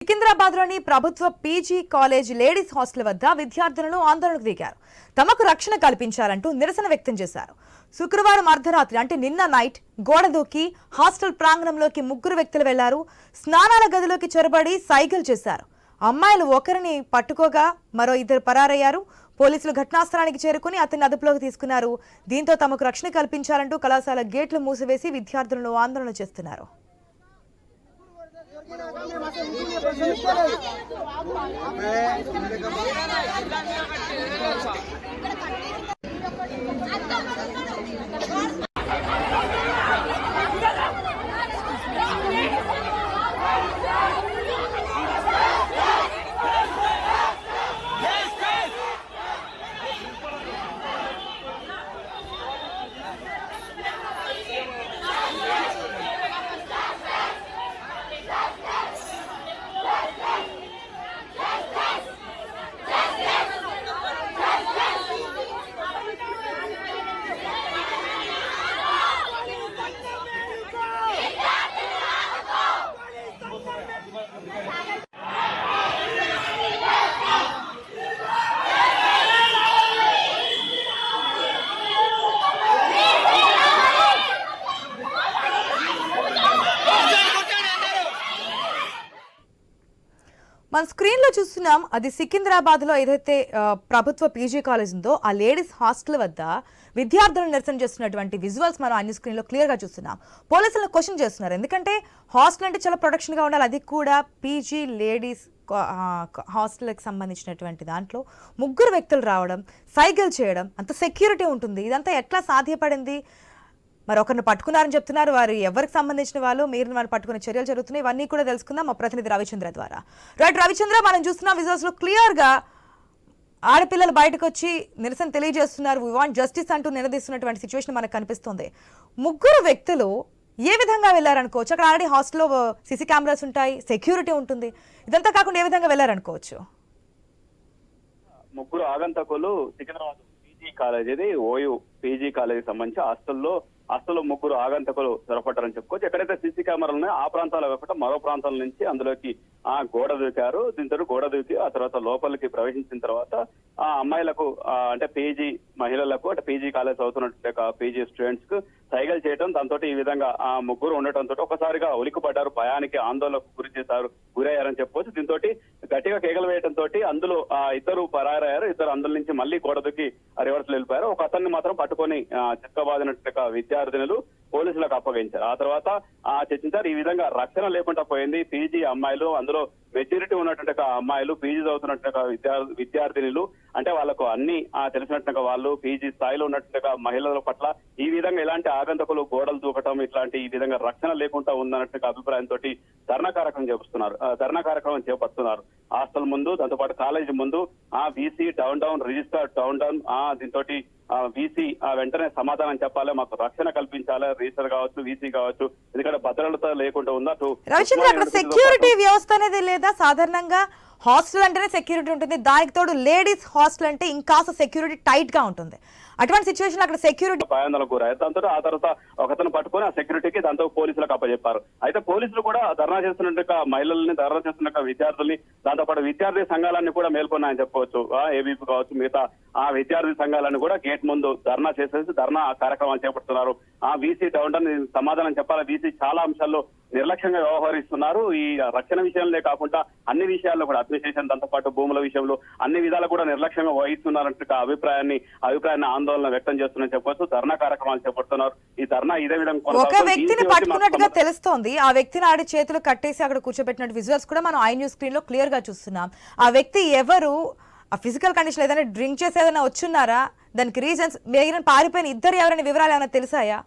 సికింద్రాబాద్లోని ప్రభుత్వ PG college ladies hostel వద్ద విద్యార్థులను ఆందోళనకు దిగారు. తమకు రక్షణ కల్పించాలంటూ నిరసన వ్యక్తం చేశారు. శుక్రవారం అర్ధరాత్రి అంటే నిన్న నైట్ గోడ దూకి హాస్టల్ ప్రాంగణంలోకి ముగ్గురు వ్యక్తులు వెళ్లారు. స్నానాల గదిలోకి చొరబడి సైగలు చేశారు. అమ్మాయిలు ఒకరిని పట్టుకోగా మరో ఇద్దరు పరారయ్యారు. పోలీసులు ఘటనాస్థలానికి చేరుకుని అతన్ని అదుపులోకి తీసుకున్నారు. దీంతో తమకు రక్షణ కల్పించాలంటూ కళాశాల గేట్లు మూసివేసి విద్యార్థులను ఆందోళన చేస్తున్నారు. మన స్క్రీన్ లో చూస్తున్నాం. అది సికింద్రాబాద్ లో ఏదైతే ప్రభుత్వ పీజీ కాలేజ్ ఉందో ఆ లేడీస్ హాస్టల్ వద్ద విద్యార్థులను నిరసన చేస్తున్నటువంటి విజువల్స్ మనం అన్ని స్క్రీన్ లో క్లియర్ గా చూస్తున్నాం. పోలీసులను క్వశ్చన్ చేస్తున్నారు. ఎందుకంటే హాస్టల్ అంటే చాలా ప్రొటెక్షన్ గా ఉండాలి. అది కూడా పీజీ లేడీస్ హాస్టల్కి సంబంధించినటువంటి దాంట్లో ముగ్గురు వ్యక్తులు రావడం, సైకిల్ చేయడం, అంత సెక్యూరిటీ ఉంటుంది. ఇదంతా ఎట్లా సాధ్యపడింది? మరి ఒకరిని పట్టుకున్నారని చెప్తున్నారు. వారు ఎవరికి సంబంధించిన వాళ్ళు, మీరు వాళ్ళు పట్టుకునే చర్యలు జరుగుతున్నాయి. ఇవన్నీ కూడా తెలుసుకుందాం మా ప్రతినిధి రవిచంద్ర ద్వారా. రైట్ రవిచంద్ర, మనం చూస్తున్న విజువల్స్ లో క్లియర్ గా ఆడపిల్లలు బయటకు వచ్చి నిరసన తెలియజేస్తున్నారు. వి వాంట్ జస్టిస్ అంటూ నిలదీస్తున్నటువంటి సిచ్యువేషన్ మనకు కనిపిస్తుంది. ముగ్గురు వ్యక్తులు ఏ విధంగా వెళ్లారనుకోవచ్చు? అక్కడ ఆల్రెడీ హాస్టల్లో సీసీ కెమెరాస్ ఉంటాయి, సెక్యూరిటీ ఉంటుంది. ఇదంతా కాకుండా ఏ విధంగా వెళ్లారనుకోవచ్చు? ముగ్గురు ఆగంతకులు సికింద్రాబాద్ పీజీ కాలేజ్, ఇది ఓయూ పీజీ కాలేజీ సంబంధించి హాస్టల్లో ముగ్గురు ఆగంతకులు చొరపడ్డారని చెప్పుకోవచ్చు. ఎక్కడైతే సీసీ కెమెరాలు ఉన్నాయో ఆ ప్రాంతాల కాకుండా మరో ప్రాంతాల నుంచి అందులోకి గోడ దూకారు. దీంతో గోడ దూకి ఆ తర్వాత లోపలికి ప్రవేశించిన తర్వాత ఆ అమ్మాయిలకు అంటే పీజీ మహిళలకు, అంటే పీజీ కాలేజ్ అవుతున్నట్టు పీజీ స్టూడెంట్స్ కు సైగలు చేయడం, దాంతో ఈ విధంగా ఆ ముగ్గురు ఉండటంతో ఒకసారిగా ఉలిక్కిపడ్డారు, భయానికి ఆందోళనకు గురయ్యారని చెప్పుకోవచ్చు. దీంతో గట్టిగా కేకలు వేయడంతో అందులో ఇద్దరు పరారయ్యారు. ఇద్దరు అందులో నుంచి మళ్ళీ గోడ దూకి రివర్స్ వెళ్ళిపోయారు. ఒక అతన్ని మాత్రం పట్టుకొని చిక్కబాదినట్టుగా విద్యార్థినులు పోలీసులకు అప్పగించారు. ఆ తర్వాత చర్చించారు. ఈ విధంగా రక్షణ లేకుండా పోయింది. పీజీ అమ్మాయిలు, అందులో మెచ్యూరిటీ ఉన్నటువంటి అమ్మాయిలు, పీజీ చదువుతున్నట్టుగా విద్యార్థినులు, అంటే వాళ్ళకు అన్ని తెలిసినట్టుగా వాళ్ళు పీజీ స్థాయిలో ఉన్నట్టుగా మహిళల పట్ల ఈ విధంగా ఇలాంటి ఆగంతకులు గోడలు దూకటం, ఇట్లాంటి ఈ విధంగా రక్షణ లేకుండా ఉందన్నట్టుగా అభిప్రాయంతో ధర్నా కార్యక్రమం చేపడుతున్నారు. హాస్టల్ ముందు, దాంతోపాటు కాలేజీ ముందు వీసీ డౌన్ రిజిస్టర్ డౌన్ దీంతో వీసీ వెంటనే సమాధానం చెప్పాలి, మాకు రక్షణ కల్పించాలి, రిజిస్టర్ కావచ్చు, వీసీ కావచ్చు, ఎందుకంటే భద్రత లేకుండా ఉందా. రవిచంద్ర, అక్కడ సెక్యూరిటీ వ్యవస్థ అనేది లేదా? సాధారణంగా హాస్టల్ అంటేనే సెక్యూరిటీ ఉంటుంది, దానికి తోడు లేడీస్ హాస్టల్ అంటే ఇంకాస్త సెక్యూరిటీ టైట్ గా ఉంటుంది. అటువంటి సిచ్యువేషన్ అక్కడ సెక్యూరిటీ భయాందోళనకు గురయ్యారు. దాంతో ఆ తర్వాత ఒకతను పట్టుకుని ఆ సెక్యూరిటీకి దాంతో పోలీసులకు అప్పచెప్పారు. అయితే పోలీసులు కూడా ధర్నా చేస్తున్నట్టుగా మహిళల్ని, ధర్నా చేస్తున్న విద్యార్థుల్ని, దాంతోపాటు విద్యార్థి సంఘాలన్నీ కూడా మేల్కొన్నాయని చెప్పుకోవచ్చు. ఏబీపీ కావచ్చు, మిగతా ఆ విద్యార్థి సంఘాలను కూడా గేట్ ముందు ధర్నా చేసేసి ధర్నా కార్యక్రమాలు చేపడుతున్నారు. వీసీ డౌన్ సమాధానం చెప్పాలి. వీసీ చాలా అంశాల్లో నిర్లక్ష్యంగా వ్యవహరిస్తున్నారు. ఈ రక్షణ విషయంలో కాకుండా అన్ని విషయాల్లో కూడా, అడ్మినిస్ట్రేషన్, దాంతో పాటు భూముల విషయంలో అన్ని విధాలు కూడా నిర్లక్ష్యంగా వహిస్తున్నారంటే అభిప్రాయాన్ని ఆందోళన వ్యక్తం చేస్తున్నారని చెప్పవచ్చు. ధర్నా కార్యక్రమాలు చేపడుతున్నారు. ఈ ధర్నా ఇదే విధంగా ఒక వ్యక్తిని పట్టుకున్నట్టుగా తెలుస్తోంది. ఆ వ్యక్తిని ఆడి చేతులు కట్టేసి అక్కడ కూర్చోబెట్టినట్టు విజువల్స్ కూడా మనం ఐ న్యూస్ స్క్రీన్ లో క్లియర్ గా చూస్తున్నాం. ఆ వ్యక్తి ఎవరు? ఆ ఫిజికల్ కండిషన్ ఏదైనా డ్రింక్ చేసి ఏదైనా వచ్చున్నారా? దానికి రీజన్స్, మిగిలిన పారిపోయిన ఇద్దరు ఎవరైనా వివరాలు ఏమైనా తెలిసాయా?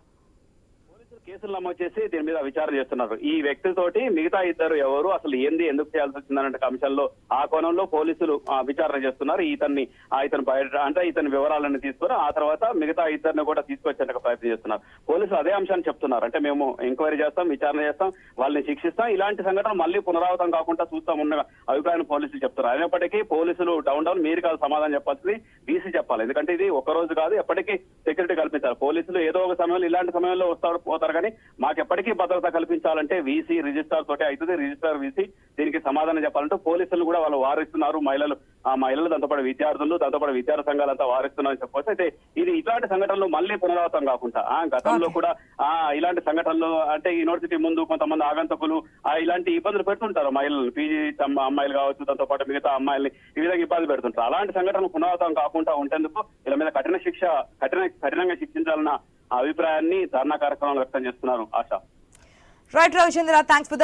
కేసులు నమోదు చేసి దీని మీద విచారణ చేస్తున్నారు. ఈ వ్యక్తితోటి మిగతా ఇద్దరు ఎవరు, అసలు ఏంది, ఎందుకు చేయాల్సి వచ్చిందనే అంశంలో ఆ కోణంలో పోలీసులు విచారణ చేస్తున్నారు. ఇతను బయట అంటే ఇతని వివరాలను తీసుకుని ఆ తర్వాత మిగతా ఇద్దరిని కూడా తీసుకొచ్చేందుకు ప్రయత్నం చేస్తున్నారు. పోలీసులు అదే అంశాన్ని చెప్తున్నారు. అంటే మేము ఎంక్వైరీ చేస్తాం, విచారణ చేస్తాం, వాళ్ళని శిక్షిస్తాం, ఇలాంటి సంఘటన మళ్ళీ పునరావృతం కాకుండా చూస్తాం ఉన్న అభిప్రాయాన్ని పోలీసులు చెప్తున్నారు. అయినప్పటికీ పోలీసులు డౌన్ మీరు కాదు సమాధానం చెప్పాల్సింది, వీసీ చెప్పాలి. ఎందుకంటే ఇది ఒక రోజు కాదు, ఎప్పటికీ సెక్యూరిటీ కల్పించాలి. పోలీసులు ఏదో ఒక సమయంలో ఇలాంటి సమయంలో పోతారు కానీ మాకు ఎప్పటికీ భద్రత కల్పించాలంటే వీసీ రిజిస్ట్రార్ తోటే అవుతుంది. రిజిస్ట్రార్ వీసీ దీనికి సమాధానం చెప్పాలంటే పోలీసులు కూడా వాళ్ళు వారిస్తున్నారు. మహిళలు దాంతోపాటు విద్యార్థులు, దాంతోపాటు విద్యార్థి సంఘాలంతా వారిస్తున్నారని చెప్పవచ్చు. అయితే ఇది ఇట్లాంటి సంఘటనలు మళ్ళీ పునరావృతం కాకుండా గతంలో కూడా ఇలాంటి సంఘటనలు అంటే యూనివర్సిటీ ముందు కొంతమంది ఆగంతకులు ఇలాంటి ఇబ్బందులు పెడుతుంటారు మహిళలు, పీజీ అమ్మాయిలు కావచ్చు, దాంతో పాటు మిగతా అమ్మాయిల్ని ఈ విధంగా ఇబ్బంది పెడుతుంటారు. అలాంటి సంఘటనలు పునరావృతం కాకుండా ఉండేందుకు వీళ్ళ మీద కఠినంగా శిక్షించాలన్న అభిప్రాయాన్ని ధర్నా కార్యక్రమంలో వ్యక్తం చేస్తున్నారు. ఆశ. Right Ravichandra, thanks for